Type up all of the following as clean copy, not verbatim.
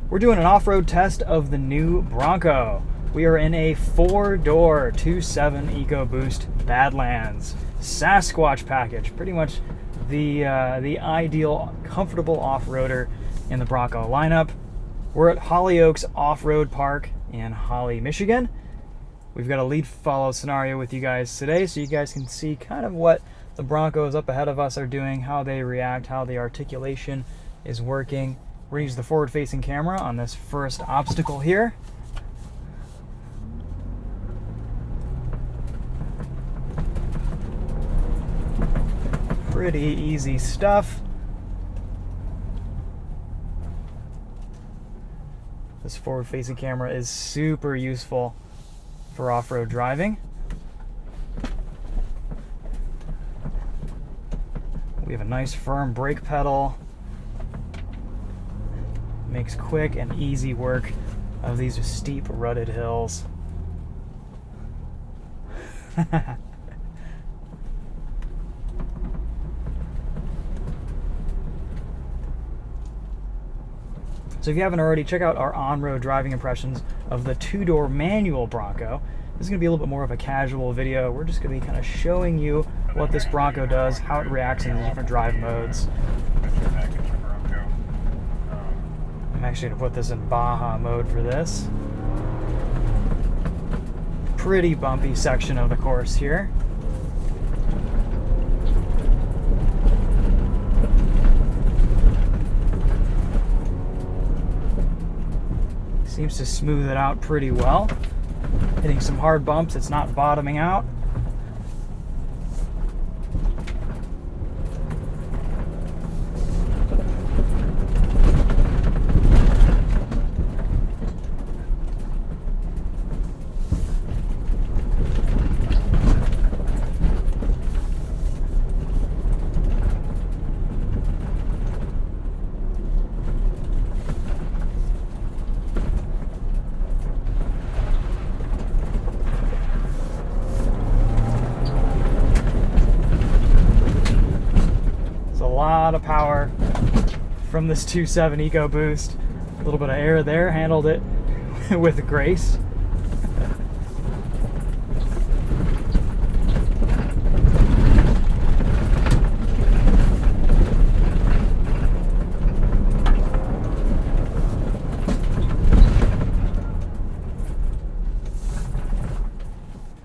We're doing an off-road test of the new Bronco. We are in a 4-door 2.7 EcoBoost Badlands Sasquatch package. Pretty much the ideal, comfortable off-roader in the Bronco lineup. We're at Hollyoaks Off-Road Park in Holly, Michigan. We've got a lead follow scenario with you guys today, so you guys can see kind of what the Broncos up ahead of us are doing, how they react, how the articulation is working. We're going to use the forward-facing camera on this first obstacle here. Pretty easy stuff. This forward-facing camera is super useful for off-road driving. We have a nice firm brake pedal. Makes quick and easy work of these steep rutted hills. So if you haven't already, check out our on-road driving impressions of the 2-door manual Bronco. This is going to be a little bit more of a casual video. We're just going to be kind of showing you what this Bronco does, how it reacts in the different drive modes. I'm actually going to put this in Baja mode for this. Pretty bumpy section of the course here. Seems to smooth it out pretty well. Hitting some hard bumps, it's not bottoming out. A lot of power from this 2.7 EcoBoost. A little bit of air there, handled it with grace.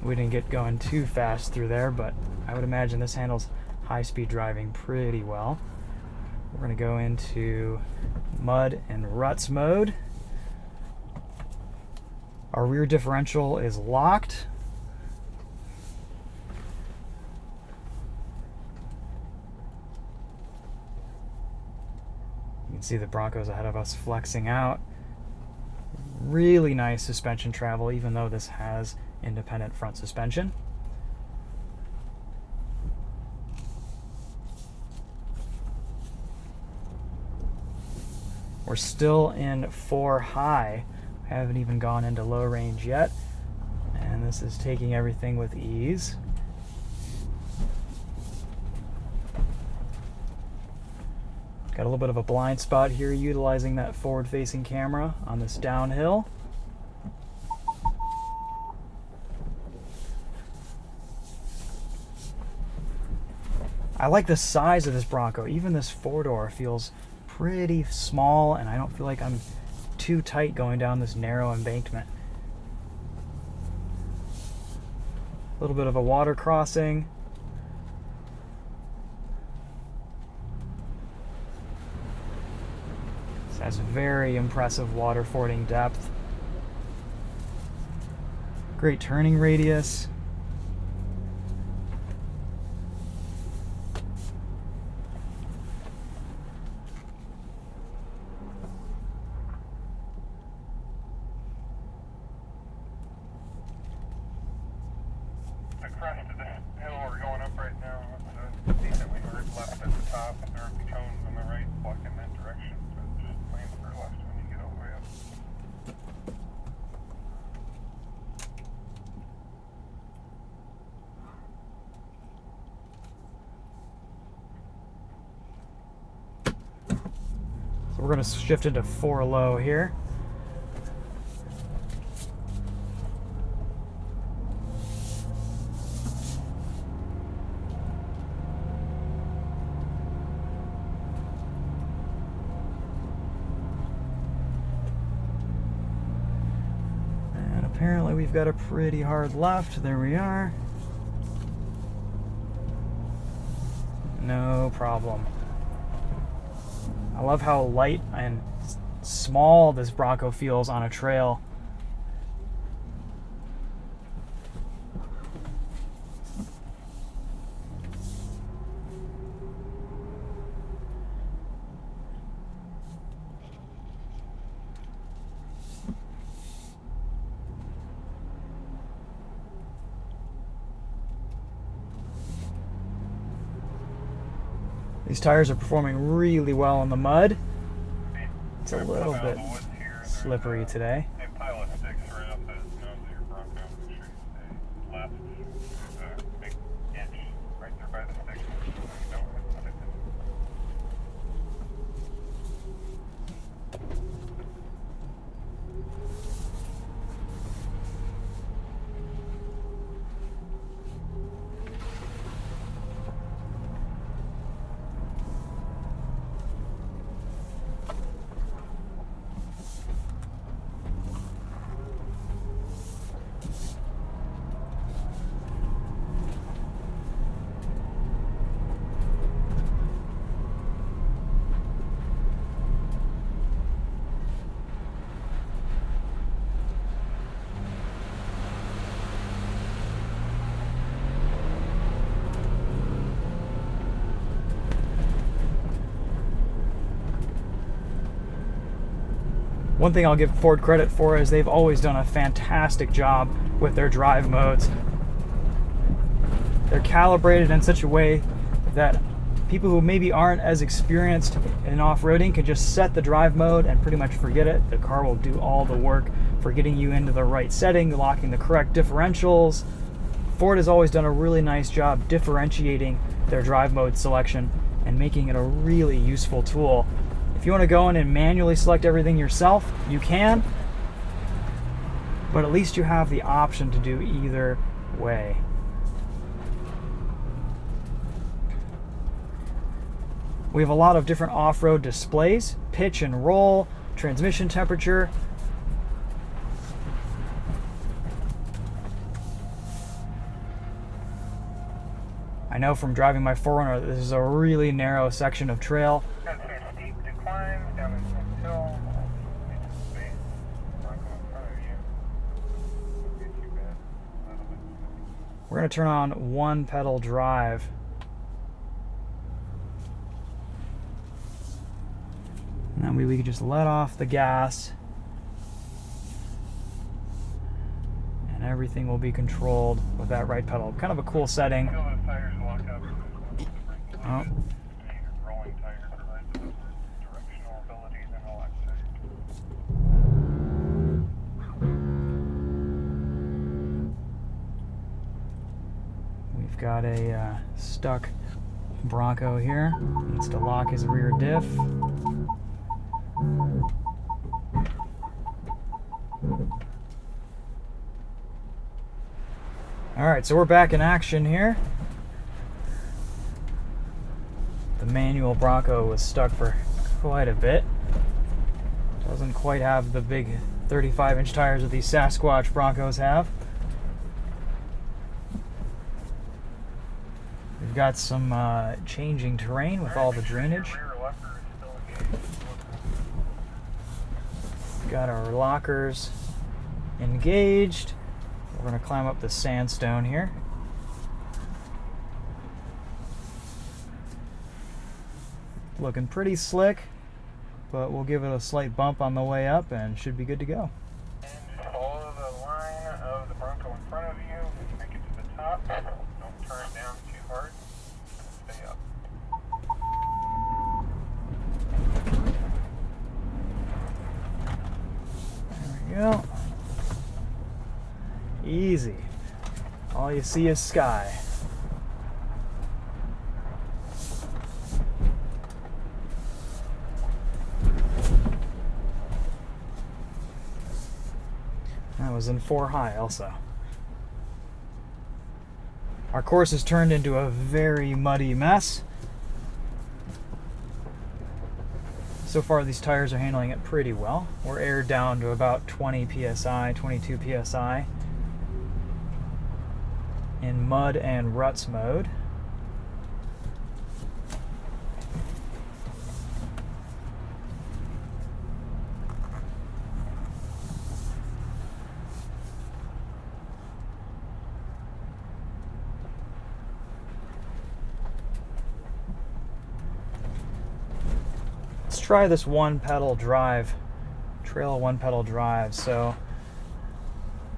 We didn't get going too fast through there, but I would imagine this handles high-speed driving pretty well. We're going to go into mud and ruts mode. Our rear differential is locked. You can see the Broncos ahead of us flexing out. Really nice suspension travel, even though this has independent front suspension. We're still in 4 high. I haven't even gone into low range yet. And this is taking everything with ease. Got a little bit of a blind spot here utilizing that forward-facing camera on this downhill. I like the size of this Bronco. Even this 4-door feels pretty small, and I don't feel like I'm too tight going down this narrow embankment. A little bit of a water crossing. This has very impressive water fording depth. Great turning radius. Crest of the hill we're going up right now. It's decently hard left at the top, and there are cones on the right blocking that direction. So just plan for left when you get all the way up. We're going to shift into 4 low here. And apparently we've got a pretty hard left. There we are. No problem. I love how light and small this Bronco feels on a trail. These tires are performing really well in the mud. It's a little bit slippery today. A pile of sticks right up the nose of your Bronco. Make sure you stay left. There's a big inch right there by the stick. You don't put it in. One thing I'll give Ford credit for is they've always done a fantastic job with their drive modes. They're calibrated in such a way that people who maybe aren't as experienced in off-roading can just set the drive mode and pretty much forget it. The car will do all the work for getting you into the right setting, locking the correct differentials. Ford has always done a really nice job differentiating their drive mode selection and making it a really useful tool. If you want to go in and manually select everything yourself, you can, but at least you have the option to do either way. We have a lot of different off-road displays, pitch and roll, transmission temperature. I know from driving my 4Runner that this is a really narrow section of trail. Got some steep declines down this hill. Space. Bronco in front of you. Won't get too bad. A little bit. We're going to turn on one pedal drive. And that way we can just let off the gas and everything will be controlled with that right pedal. Kind of a cool setting. Feel those tires lock up. Oh. Rolling tire provides directional abilities and all that stuff. We've got a stuck Bronco here. Needs to lock his rear diff. Alright, so we're back in action here. The manual Bronco was stuck for quite a bit. Doesn't quite have the big 35-inch tires that these Sasquatch Broncos have. We've got some changing terrain with all the drainage. We've got our lockers engaged. We're going to climb up the sandstone here. Looking pretty slick, but we'll give it a slight bump on the way up and should be good to go. And just follow the line of the Bronco in front of you. Make it to the top. Don't turn it down too hard. Stay up. There we go. Easy. All you see is sky. was in 4 high also. Our course has turned into a very muddy mess. So far these tires are handling it pretty well. We're aired down to about 20 psi, 22 psi in mud and ruts mode. Let's try this one pedal drive, trail one pedal drive. So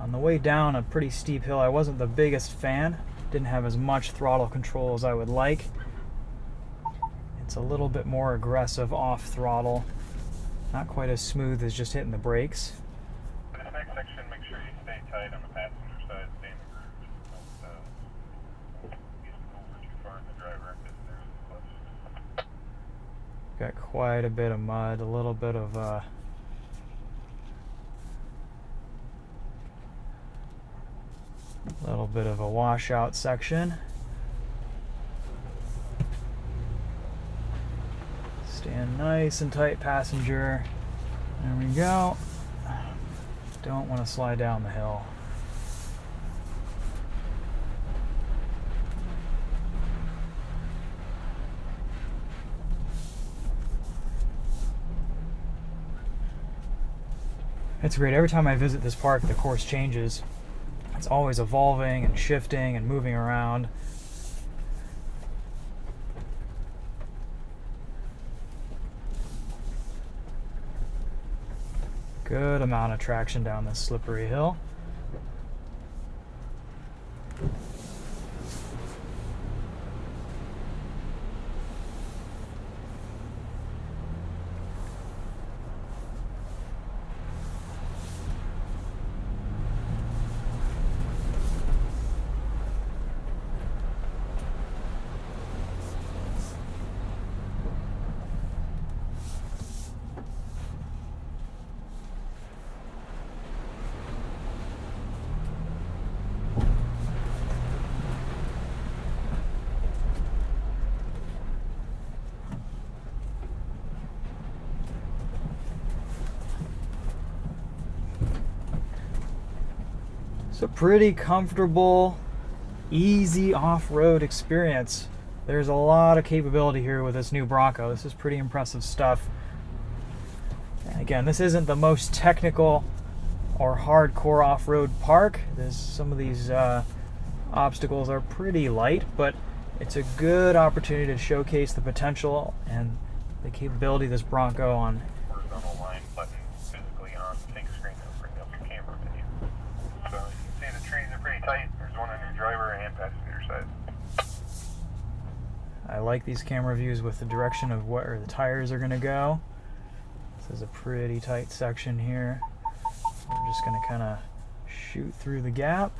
on the way down a pretty steep hill, I wasn't the biggest fan. Didn't have as much throttle control as I would like. It's a little bit more aggressive off throttle. Not quite as smooth as just hitting the brakes. For this next section, make sure you stay tight on the passenger side, stay in the groove. Don't get over too far in the driver because there's the clutch. Got quite a bit of mud, a little bit of a washout section. Stand nice and tight, passenger. There we go. Don't want to slide down the hill. It's great. Every time I visit this park, the course changes. It's always evolving and shifting and moving around. Good amount of traction down this slippery hill. It's a pretty comfortable, easy off-road experience. There's a lot of capability here with this new Bronco. This is pretty impressive stuff. And again, this isn't the most technical or hardcore off-road park. Some of these obstacles are pretty light, but it's a good opportunity to showcase the potential and the capability of this Bronco on Horizontal line button physically on the big screen to bring up your camera menu. So you can see the trees are pretty tight. There's one on your driver and passenger side. I like these camera views with the direction of where the tires are going to go. This is a pretty tight section here. I'm just going to kind of shoot through the gap.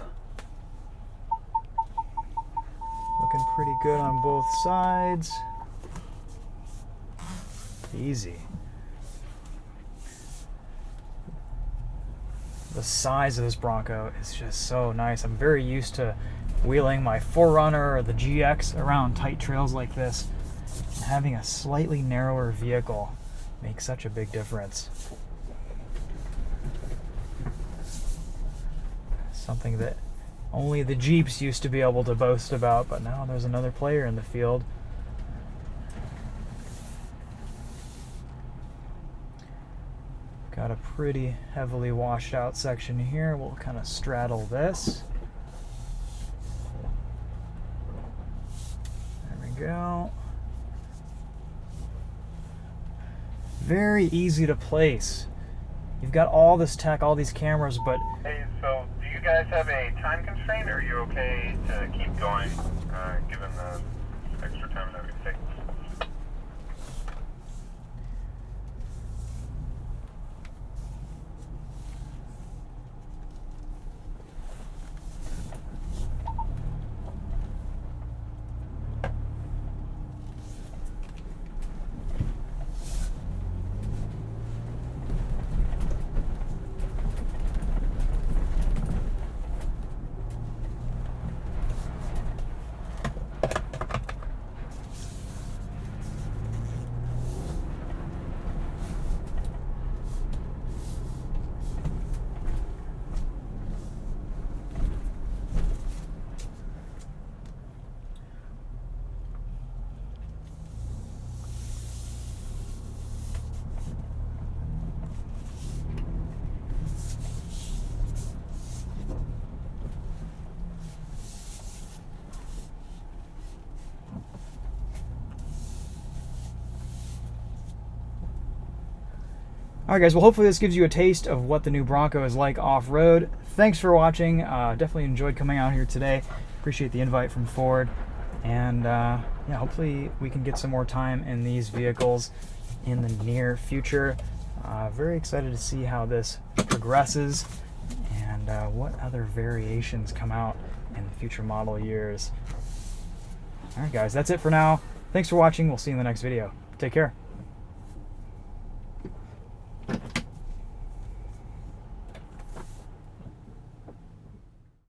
Looking pretty good on both sides. Easy. The size of this Bronco is just so nice. I'm very used to wheeling my 4Runner or the GX around tight trails like this. And having a slightly narrower vehicle makes such a big difference. Something that only the Jeeps used to be able to boast about, but now there's another player in the field. Got a pretty heavily washed out section here. We'll kind of straddle this. There we go. Very easy to place. You've got all this tech, all these cameras, but... Hey, so do you guys have a time constraint, or are you okay to keep going, given the extra time that we take? Alright guys, well hopefully this gives you a taste of what the new Bronco is like off-road. Thanks for watching. Definitely enjoyed coming out here today. Appreciate the invite from Ford. And yeah, hopefully we can get some more time in these vehicles in the near future. Very excited to see how this progresses and what other variations come out in future model years. Alright guys, that's it for now. Thanks for watching. We'll see you in the next video. Take care.